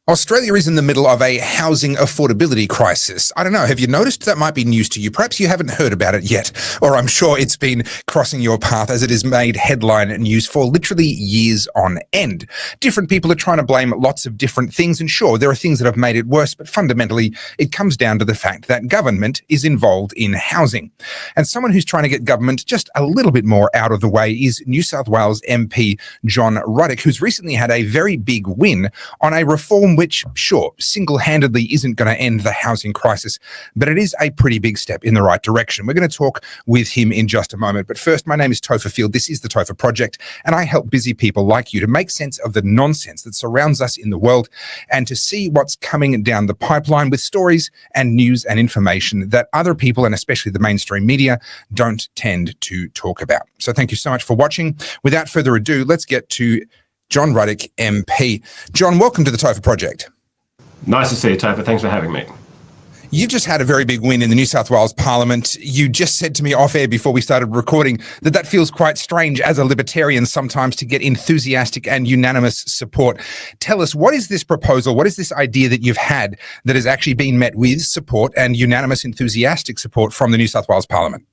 Australia is in the middle of a housing affordability crisis. I don't know, have you noticed? That might be news to you. Perhaps you haven't heard about it yet, or I'm sure it's been crossing your path as it has made headline news for literally years on end. Different people are trying to blame lots of different things, and sure, there are things that have made it worse, but fundamentally, it comes down to the fact that government is involved in housing. And someone who's trying to get government just a little bit more out of the way is New South Wales MP John Ruddick, who's recently had a very big win on a reform which, sure, single-handedly isn't going to end the housing crisis, but it is a pretty big step in the right direction. We're going to talk with him in just a moment. But first, my name is Topher Field. This is the Topher Project, and I help busy people like you to make sense of the nonsense that surrounds us in the world and to see what's coming down the pipeline with stories and news and information that other people, and especially the mainstream media, don't tend to talk about. So thank you so much for watching. Without further ado, let's get to John Ruddick MP. John, welcome to the Topher Project. Nice to see you, Topher. Thanks for having me. You've just had a very big win in the New South Wales Parliament. You just said to me off air before we started recording that feels quite strange as a libertarian sometimes to get enthusiastic and unanimous support. Tell us, what is this proposal? What is this idea that you've had that has actually been met with support and unanimous enthusiastic support from the New South Wales Parliament?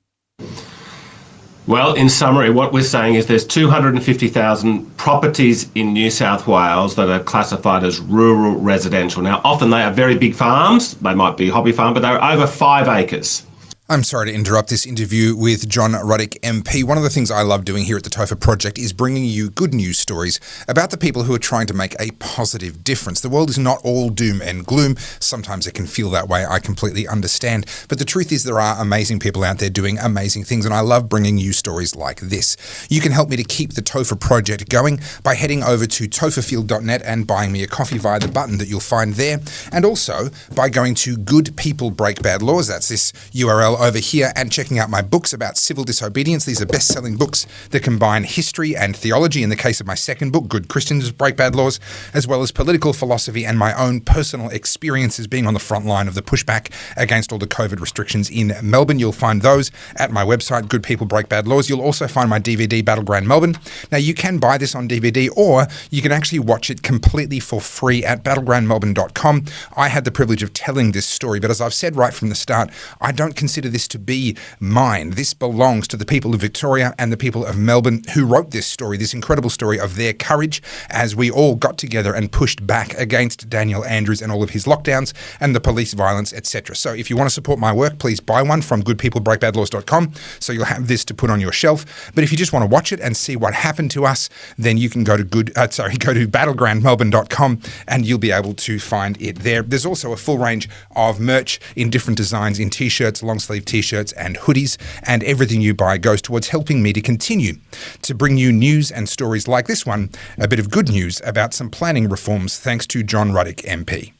Well, in summary, what we're saying is there's 250,000 properties in New South Wales that are classified as rural residential. Now, often they are very big farms. They might be hobby farm, but they're over 5 acres. I'm sorry to interrupt this interview with John Ruddick MP. One of the things I love doing here at the Topher Project is bringing you good news stories about the people who are trying to make a positive difference. The world is not all doom and gloom. Sometimes it can feel that way. I completely understand. But the truth is there are amazing people out there doing amazing things, and I love bringing you stories like this. You can help me to keep the Topher Project going by heading over to topherfield.net and buying me a coffee via the button that you'll find there, and also by going to Good People Break Bad Laws. That's this URL over here, and checking out my books about civil disobedience. These are best-selling books that combine history and theology, in the case of my second book, Good Christians Break Bad Laws, as well as political philosophy and my own personal experiences being on the front line of the pushback against all the COVID restrictions in Melbourne. You'll find those at my website, Good People Break Bad Laws. You'll also find my DVD, Battleground Melbourne. Now, you can buy this on DVD, or you can actually watch it completely for free at battlegroundmelbourne.com. I had the privilege of telling this story, but as I've said right from the start, I don't consider this to be mine. This belongs to the people of Victoria and the people of Melbourne who wrote this story, this incredible story of their courage as we all got together and pushed back against Daniel Andrews and all of his lockdowns and the police violence, etc. So if you want to support my work, please buy one from goodpeoplebreakbadlaws.com, so you'll have this to put on your shelf. But if you just want to watch it and see what happened to us, then you can go to battlegroundmelbourne.com and you'll be able to find it there. There's also a full range of merch in different designs, in t-shirts, long sleeve t-shirts and hoodies, and everything you buy goes towards helping me to continue to bring you news and stories like this one, a bit of good news about some planning reforms thanks to John Ruddick MP.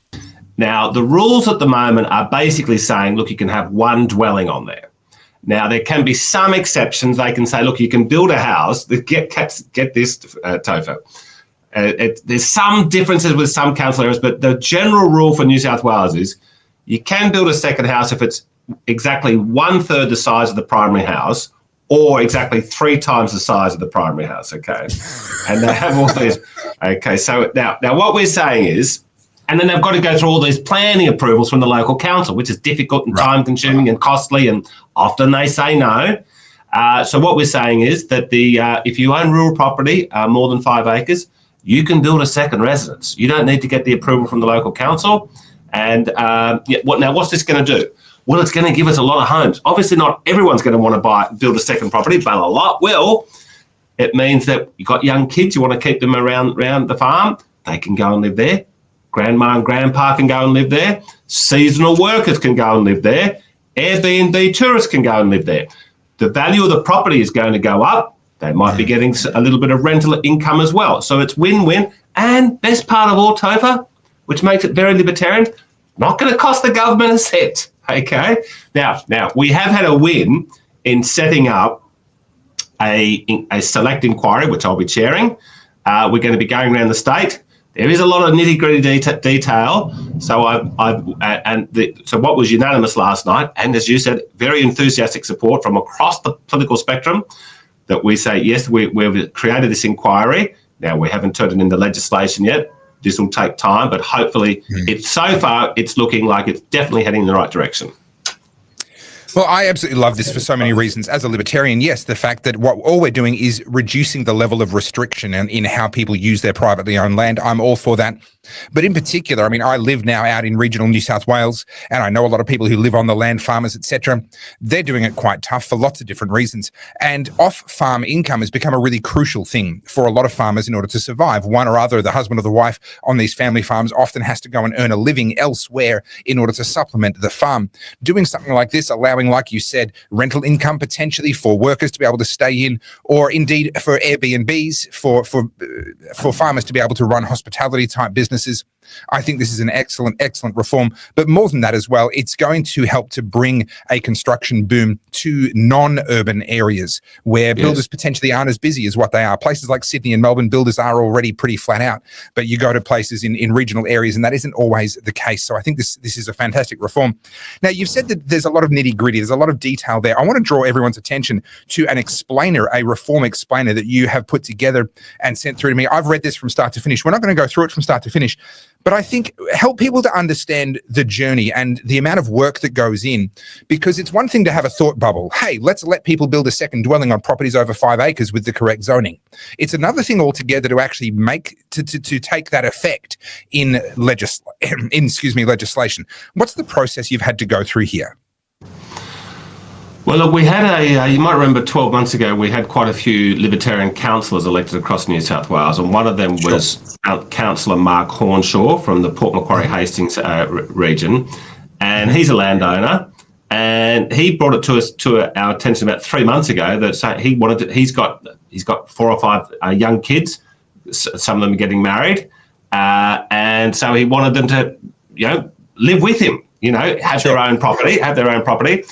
Now, the rules at the moment are basically saying, look, you can have one dwelling on there. Now, there can be some exceptions. They can say, look, you can build a house. Get this, Topher. There's some differences with some council areas, but the general rule for New South Wales is you can build a second house if it's exactly 1/3 the size of the primary house, or exactly 3 times the size of the primary house, okay? And they have all these, okay, so now what we're saying is, and then they've got to go through all these planning approvals from the local council, which is difficult and time-consuming and costly, and often they say no. So what we're saying is that if you own rural property, more than 5 acres, you can build a second residence. You don't need to get the approval from the local council. And what's this going to do? Well, it's going to give us a lot of homes. Obviously, not everyone's going to want to build a second property, but a lot will. It means that you've got young kids, you want to keep them around the farm, they can go and live there. Grandma and grandpa can go and live there. Seasonal workers can go and live there. Airbnb tourists can go and live there. The value of the property is going to go up. They might be getting a little bit of rental income as well. So it's win-win. And best part of all, Topher, which makes it very libertarian, not going to cost the government a cent. Okay. Now we have had a win in setting up a select inquiry, which I'll be chairing. We're going to be going around the state. There is a lot of nitty-gritty detail. So so what was unanimous last night, and as you said, very enthusiastic support from across the political spectrum, that we say yes, we've created this inquiry. Now we haven't turned it into legislation yet, This will take time, but hopefully so far it's looking like it's definitely heading in the right direction. Well, I absolutely love this for so many reasons. As a libertarian, yes, the fact that all we're doing is reducing the level of restriction in how people use their privately owned land. I'm all for that. But in particular, I mean, I live now out in regional New South Wales, and I know a lot of people who live on the land, farmers, etc. They're doing it quite tough for lots of different reasons. And off-farm income has become a really crucial thing for a lot of farmers in order to survive. One or other, the husband or the wife on these family farms, often has to go and earn a living elsewhere in order to supplement the farm. Doing something like this, allowing, like you said, rental income potentially for workers to be able to stay in, or indeed for Airbnbs, for farmers to be able to run hospitality type businesses. I think this is an excellent reform. But more than that as well, it's going to help to bring a construction boom to non-urban areas where builders potentially aren't as busy as what they are. Places like Sydney and Melbourne, builders are already pretty flat out, but you go to places in regional areas and that isn't always the case. So I think this is a fantastic reform. Now, you've said that there's a lot of nitty-gritty, there's a lot of detail there. I want to draw everyone's attention to an explainer, a reform explainer that you have put together and sent through to me. I've read this from start to finish. We're not going to go through it from start to finish, but I think help people to understand the journey and the amount of work that goes in, because it's one thing to have a thought bubble. Hey, let's let people build a second dwelling on properties over 5 acres with the correct zoning. It's another thing altogether to actually to take that effect in legislation. What's the process you've had to go through here? Well, look, we had you might remember 12 months ago, we had quite a few Libertarian councillors elected across New South Wales, and one of them was Councillor Mark Hornshaw from the Port Macquarie Hastings region, and he's a landowner, and he brought it to our attention about 3 months ago that he's got 4 or 5 young kids, some of them are getting married, and so he wanted them to, live with him, have their own property.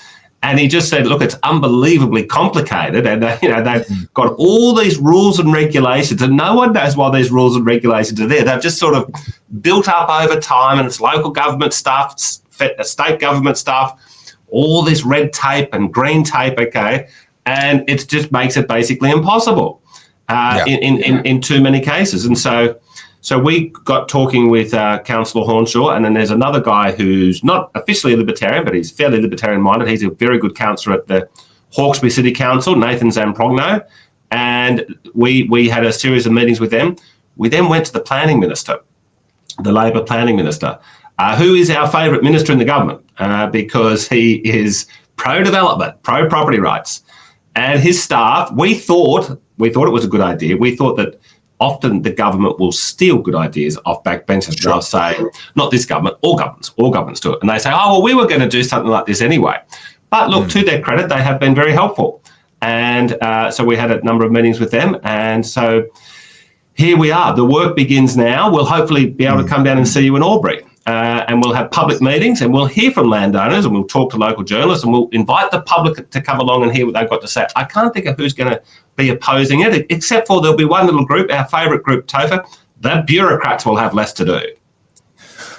And he just said, look, it's unbelievably complicated. And, they've got all these rules and regulations, and no one knows why these rules and regulations are there. They've just sort of built up over time, and it's local government stuff, state government stuff, all this red tape and green tape, okay? And it just makes it basically impossible in too many cases. And so we got talking with Councillor Hornshaw, and then there's another guy who's not officially a Libertarian, but he's fairly Libertarian-minded. He's a very good councillor at the Hawkesbury City Council, Nathan Zamprogno, and we had a series of meetings with them. We then went to the Planning Minister, the Labor Planning Minister, who is our favourite minister in the government because he is pro-development, pro-property rights. And his staff, we thought it was a good idea. We thought that often the government will steal good ideas off backbenchers. Sure. They'll say, not this government, all governments do it. And they say, oh, well, we were going to do something like this anyway. But look, to their credit, they have been very helpful. And so we had a number of meetings with them. And so here we are. The work begins now. We'll hopefully be able to come down and see you in Albury. And we'll have public meetings, and we'll hear from landowners, and we'll talk to local journalists, and we'll invite the public to come along and hear what they've got to say. I can't think of who's going to be opposing it, except for there'll be one little group, our favourite group, TOFA. The bureaucrats will have less to do.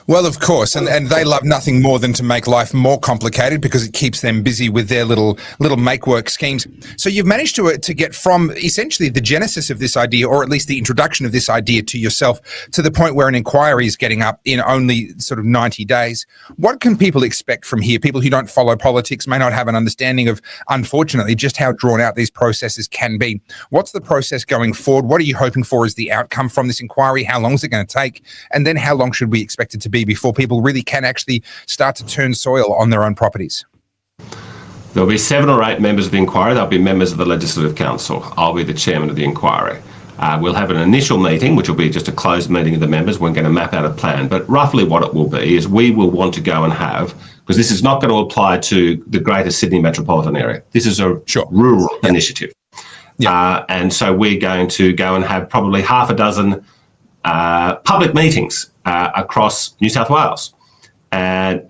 Well, of course, and they love nothing more than to make life more complicated because it keeps them busy with their little make-work schemes. So you've managed to get from essentially the genesis of this idea, or at least the introduction of this idea to yourself, to the point where an inquiry is getting up in only sort of 90 days. What can people expect from here? People who don't follow politics may not have an understanding of, unfortunately, just how drawn out these processes can be. What's the process going forward? What are you hoping for as the outcome from this inquiry? How long is it going to take? And then how long should we expect it to be before people really can actually start to turn soil on their own properties? There'll be 7 or 8 members of the inquiry. There'll be members of the Legislative Council. I'll be the chairman of the inquiry. We'll have an initial meeting, which will be just a closed meeting of the members. We're going to map out a plan. But roughly what it will be is we will want to go and have, because this is not going to apply to the greater Sydney metropolitan area. This is a rural initiative. And so we're going to go and have probably half a dozen public meetings across New South Wales, and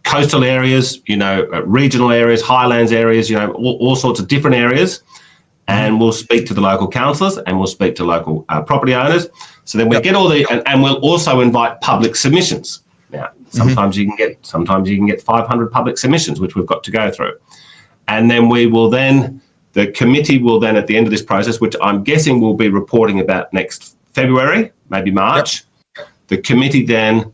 coastal areas, regional areas, highlands areas, all sorts of different areas, and we'll speak to the local councillors and we'll speak to local property owners. So then we get all the, and we'll also invite public submissions. Now, sometimes you can get 500 public submissions, which we've got to go through, and then the committee will then, at the end of this process, which I'm guessing we'll be reporting about next February, maybe March, The committee then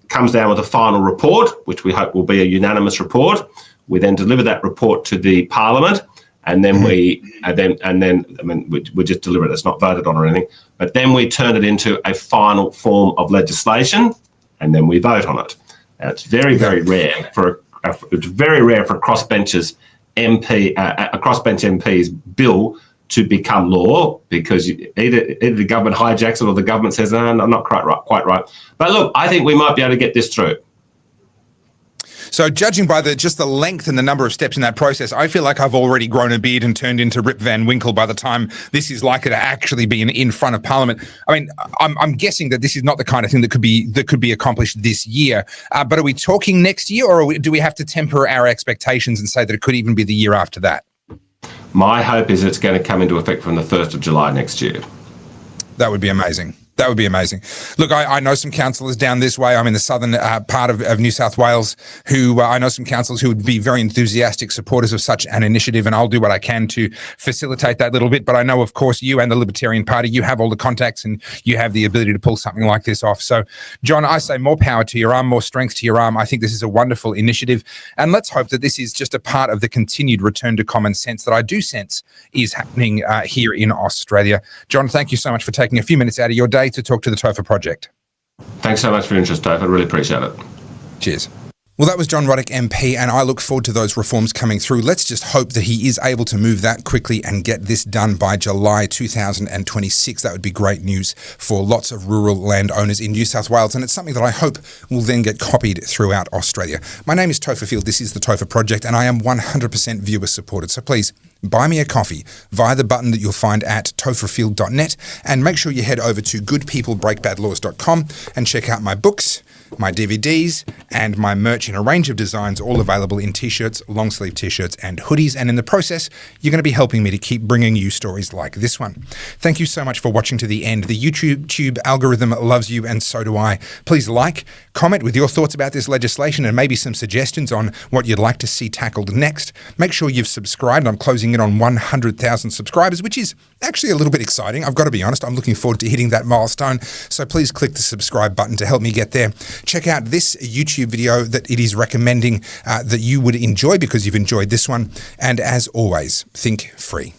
comes down with a final report, which we hope will be a unanimous report. We then deliver that report to the Parliament, and then we just deliver it. It's not voted on or anything, but then we turn it into a final form of legislation, and then we vote on it. Now, it's very, very rare for a crossbench MP's bill to become law, because either the government hijacks it or the government says, no, not quite right. But look, I think we might be able to get this through. So judging by just the length and the number of steps in that process, I feel like I've already grown a beard and turned into Rip Van Winkle by the time this is likely to actually be in front of Parliament. I mean, I'm guessing that this is not the kind of thing that could be accomplished this year. But are we talking next year, or do we have to temper our expectations and say that it could even be the year after that? My hope is it's going to come into effect from the 1st of July next year. That would be amazing. That would be amazing. Look, I know some councillors down this way. I'm in the southern part of New South Wales who I know some councillors who would be very enthusiastic supporters of such an initiative, and I'll do what I can to facilitate that little bit. But I know, of course, you and the Libertarian Party, you have all the contacts and you have the ability to pull something like this off. So, John, I say more power to your arm, more strength to your arm. I think this is a wonderful initiative, and let's hope that this is just a part of the continued return to common sense that I do sense is happening here in Australia. John, thank you so much for taking a few minutes out of your day to talk to the TOFA project. Thanks so much for your interest, Toph. I really appreciate it. Cheers. Well, that was John Ruddick MP, and I look forward to those reforms coming through. Let's just hope that he is able to move that quickly and get this done by July 2026. That would be great news for lots of rural landowners in New South Wales, and it's something that I hope will then get copied throughout Australia. My name is Topher Field. This is the TOFA Project, and I am 100% viewer supported. So please, buy me a coffee via the button that you'll find at topherfield.net, and make sure you head over to goodpeoplebreakbadlaws.com and check out my books, my DVDs, and my merch in a range of designs, all available in t-shirts, long sleeve t-shirts, and hoodies. And in the process, you're going to be helping me to keep bringing you stories like this one. Thank you so much for watching to the end. The YouTube algorithm loves you, and so do I. Please like, comment with your thoughts about this legislation and maybe some suggestions on what you'd like to see tackled next. Make sure you've subscribed. I'm closing in on 100,000 subscribers, which is actually a little bit exciting. I've got to be honest. I'm looking forward to hitting that milestone. So please click the subscribe button to help me get there. Check out this YouTube video that it is recommending that you would enjoy because you've enjoyed this one. And as always, think free.